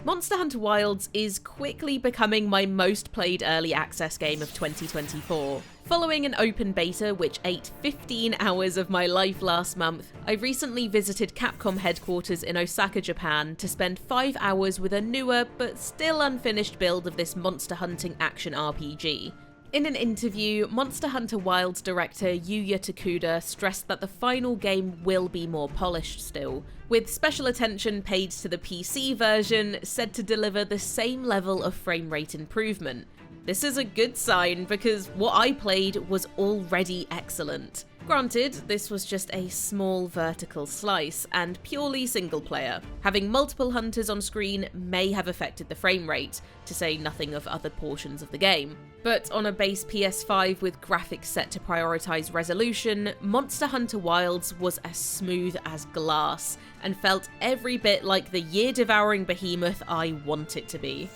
Monster Hunter Wilds is quickly becoming my most played early access game of 2024. Following an open beta which ate 15 hours of my life last month, I recently visited Capcom headquarters in Osaka, Japan to spend 5 hours with a newer but still unfinished build of this monster hunting action RPG. In an interview, Monster Hunter Wilds director Yuya Takuda stressed that the final game will be more polished still, with special attention paid to the PC version said to deliver the same level of frame rate improvement. This is a good sign because what I played was already excellent. Granted, this was just a small vertical slice and purely single player. Having multiple hunters on screen may have affected the frame rate, to say nothing of other portions of the game. But on a base PS5 with graphics set to prioritise resolution, Monster Hunter Wilds was as smooth as glass, and felt every bit like the year-devouring behemoth I want it to be.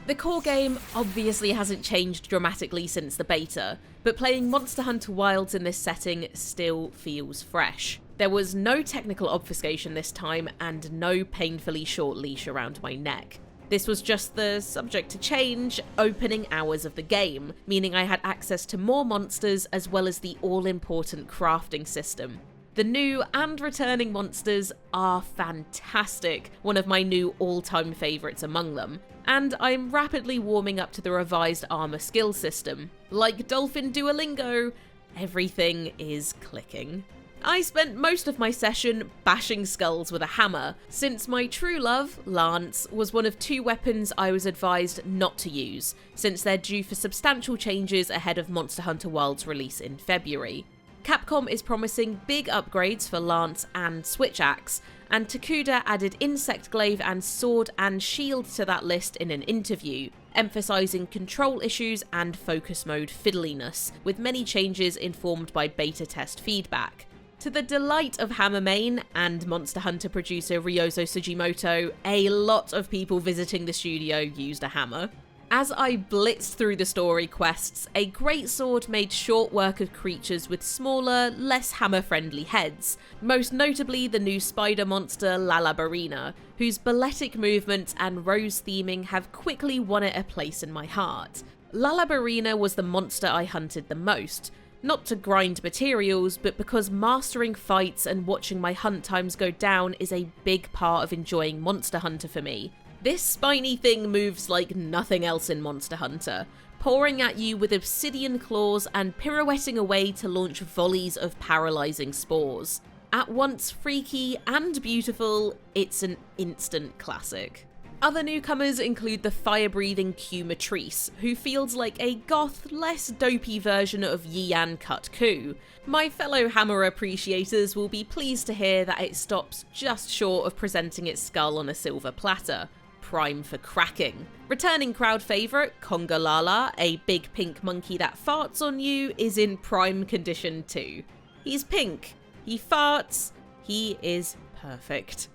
The core game obviously hasn't changed dramatically since the beta, but playing Monster Hunter Wilds in this setting still feels fresh. There was no technical obfuscation this time, and no painfully short leash around my neck. This was just the subject to change opening hours of the game, meaning I had access to more monsters as well as the all-important crafting system. The new and returning monsters are fantastic, one of my new all-time favourites among them, and I'm rapidly warming up to the revised armour skill system. Like Dolphin Duolingo, everything is clicking. I spent most of my session bashing skulls with a hammer, since my true love, Lance, was one of 2 weapons I was advised not to use, since they're due for substantial changes ahead of Monster Hunter Wilds' release in February. Capcom is promising big upgrades for Lance and Switch Axe, and Takuda added Insect Glaive and Sword and Shield to that list in an interview, emphasising control issues and focus mode fiddliness, with many changes informed by beta test feedback. To the delight of Hammermain and Monster Hunter producer Ryozo Sugimoto, a lot of people visiting the studio used a hammer. As I blitzed through the story quests, a greatsword made short work of creatures with smaller, less hammer-friendly heads, most notably the new spider monster Lalabarina, whose balletic movements and rose theming have quickly won it a place in my heart. Lalabarina was the monster I hunted the most, not to grind materials, but because mastering fights and watching my hunt times go down is a big part of enjoying Monster Hunter for me. This spiny thing moves like nothing else in Monster Hunter, pouring at you with obsidian claws and pirouetting away to launch volleys of paralysing spores. At once freaky and beautiful, it's an instant classic. Other newcomers include the fire-breathing Q Matrice, who feels like a goth, less dopey version of Yian Kut-Ku. My fellow Hammer appreciators will be pleased to hear that it stops just short of presenting its skull on a silver platter. Prime for cracking. Returning crowd favourite, Conga Lala, a big pink monkey that farts on you, is in prime condition too. He's pink, he farts, he is perfect.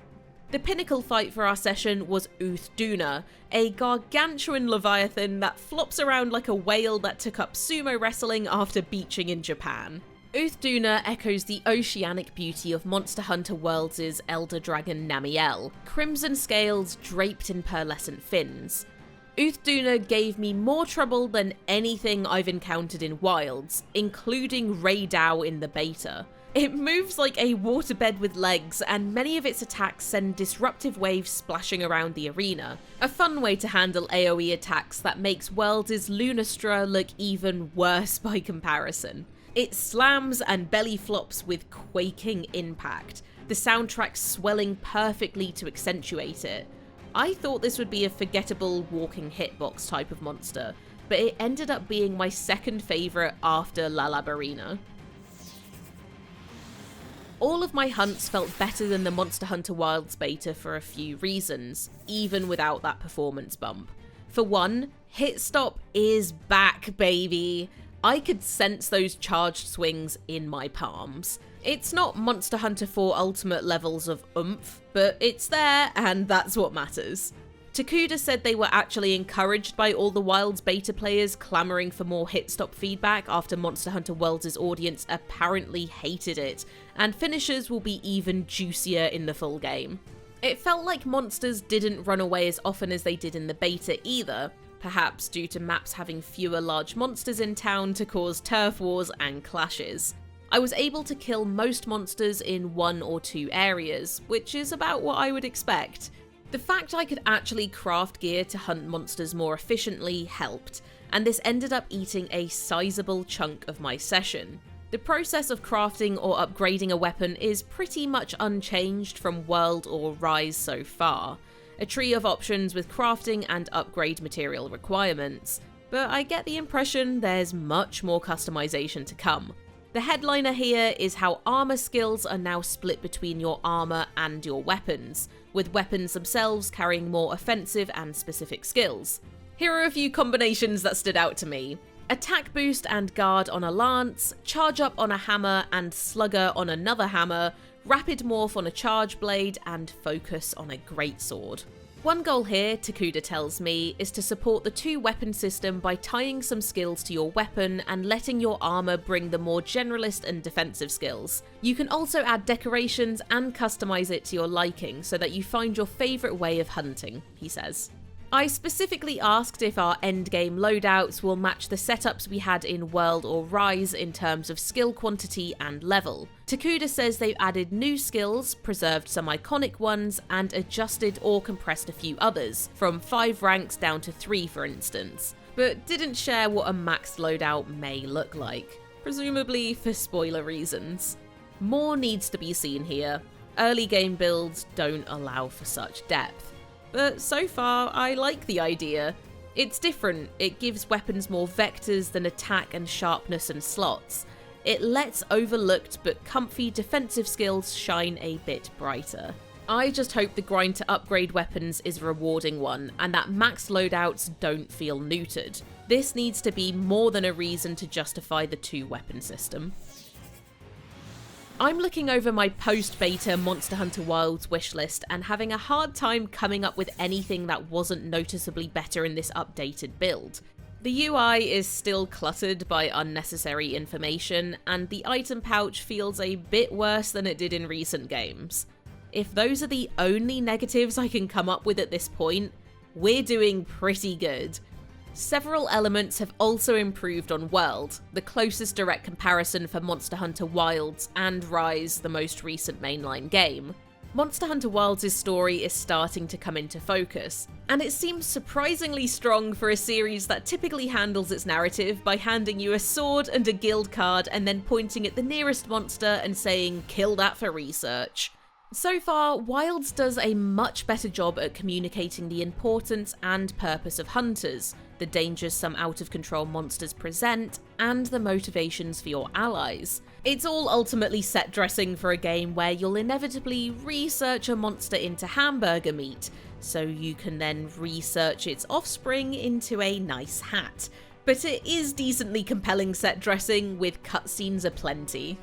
The pinnacle fight for our session was Uth-Duna, a gargantuan leviathan that flops around like a whale that took up sumo wrestling after beaching in Japan. Uth-Duna echoes the oceanic beauty of Monster Hunter Worlds' elder dragon Namielle, crimson scales draped in pearlescent fins. Uth-Duna gave me more trouble than anything I've encountered in Wilds, including Ray Dao in the beta. It moves like a waterbed with legs, and many of its attacks send disruptive waves splashing around the arena. A fun way to handle AoE attacks that makes Worlds' Lunastra look even worse by comparison. It slams and belly flops with quaking impact, the soundtrack swelling perfectly to accentuate it. I thought this would be a forgettable walking hitbox type of monster, but it ended up being my second favourite after Lalabarina. All of my hunts felt better than the Monster Hunter Wilds beta for a few reasons, even without that performance bump. For one, Hit Stop is back, baby! I could sense those charged swings in my palms. It's not Monster Hunter 4 Ultimate levels of oomph, but it's there, and that's what matters. Takuda said they were actually encouraged by all the Wilds beta players clamouring for more hit-stop feedback after Monster Hunter Worlds' audience apparently hated it, and finishers will be even juicier in the full game. It felt like monsters didn't run away as often as they did in the beta either, perhaps due to maps having fewer large monsters in town to cause turf wars and clashes. I was able to kill most monsters in 1 or 2 areas, which is about what I would expect. The fact I could actually craft gear to hunt monsters more efficiently helped, and this ended up eating a sizable chunk of my session. The process of crafting or upgrading a weapon is pretty much unchanged from World or Rise so far. A tree of options with crafting and upgrade material requirements, but I get the impression there's much more customization to come. The headliner here is how armor skills are now split between your armor and your weapons, with weapons themselves carrying more offensive and specific skills. Here are a few combinations that stood out to me. Attack boost and guard on a lance, charge up on a hammer and slugger on another hammer, rapid morph on a charge blade, and focus on a greatsword. One goal here, Takuda tells me, is to support the 2-weapon system by tying some skills to your weapon and letting your armor bring the more generalist and defensive skills. You can also add decorations and customize it to your liking so that you find your favourite way of hunting, he says. I specifically asked if our endgame loadouts will match the setups we had in World or Rise in terms of skill quantity and level. Takuda says they've added new skills, preserved some iconic ones, and adjusted or compressed a few others, from 5 ranks down to 3 for instance, but didn't share what a maxed loadout may look like, presumably for spoiler reasons. More needs to be seen here. Early game builds don't allow for such depth. But so far, I like the idea. It's different, it gives weapons more vectors than attack and sharpness and slots. It lets overlooked but comfy defensive skills shine a bit brighter. I just hope the grind to upgrade weapons is a rewarding one, and that maxed loadouts don't feel neutered. This needs to be more than a reason to justify the 2-weapon system. I'm looking over my post-beta Monster Hunter Wilds wishlist and having a hard time coming up with anything that wasn't noticeably better in this updated build. The UI is still cluttered by unnecessary information, and the item pouch feels a bit worse than it did in recent games. If those are the only negatives I can come up with at this point, we're doing pretty good. Several elements have also improved on World, the closest direct comparison for Monster Hunter Wilds and Rise, the most recent mainline game. Monster Hunter Wilds' story is starting to come into focus, and it seems surprisingly strong for a series that typically handles its narrative by handing you a sword and a guild card and then pointing at the nearest monster and saying, "Kill that for research." So far, Wilds does a much better job at communicating the importance and purpose of hunters, the dangers some out-of-control monsters present, and the motivations for your allies. It's all ultimately set dressing for a game where you'll inevitably research a monster into hamburger meat, so you can then research its offspring into a nice hat. But it is decently compelling set dressing, with cutscenes aplenty.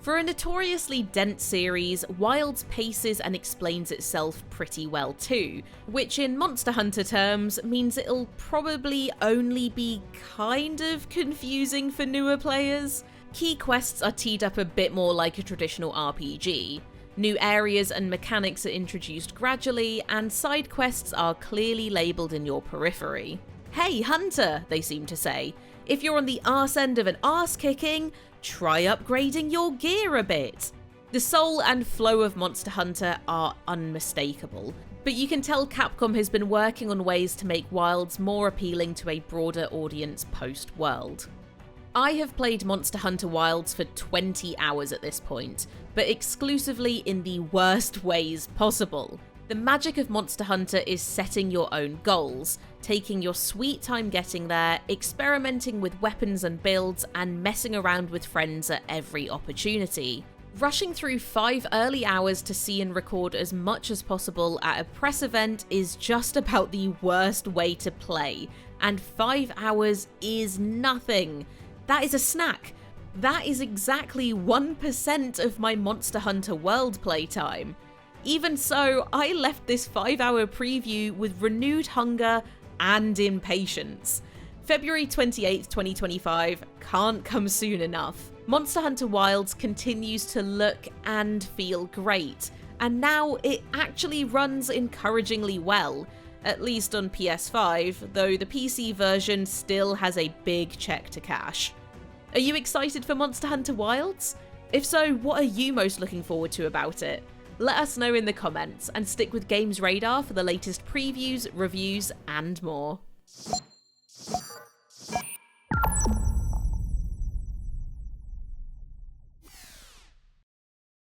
For a notoriously dense series, Wilds paces and explains itself pretty well too, which in Monster Hunter terms means it'll probably only be kind of confusing for newer players. Key quests are teed up a bit more like a traditional RPG. New areas and mechanics are introduced gradually, and side quests are clearly labelled in your periphery. "Hey Hunter," they seem to say, "if you're on the arse end of an arse kicking, try upgrading your gear a bit." The soul and flow of Monster Hunter are unmistakable, but you can tell Capcom has been working on ways to make Wilds more appealing to a broader audience post-World. I have played Monster Hunter Wilds for 20 hours at this point, but exclusively in the worst ways possible. The magic of Monster Hunter is setting your own goals, taking your sweet time getting there, experimenting with weapons and builds, and messing around with friends at every opportunity. Rushing through 5 early hours to see and record as much as possible at a press event is just about the worst way to play, and 5 hours is nothing. That is a snack. That is exactly 1% of my Monster Hunter World playtime. Even so, I left this 5-hour preview with renewed hunger and impatience. February 28th, 2025 can't come soon enough. Monster Hunter Wilds continues to look and feel great, and now it actually runs encouragingly well, at least on PS5, though the PC version still has a big check to cash. Are you excited for Monster Hunter Wilds? If so, what are you most looking forward to about it? Let us know in the comments, and stick with GamesRadar for the latest previews, reviews, and more.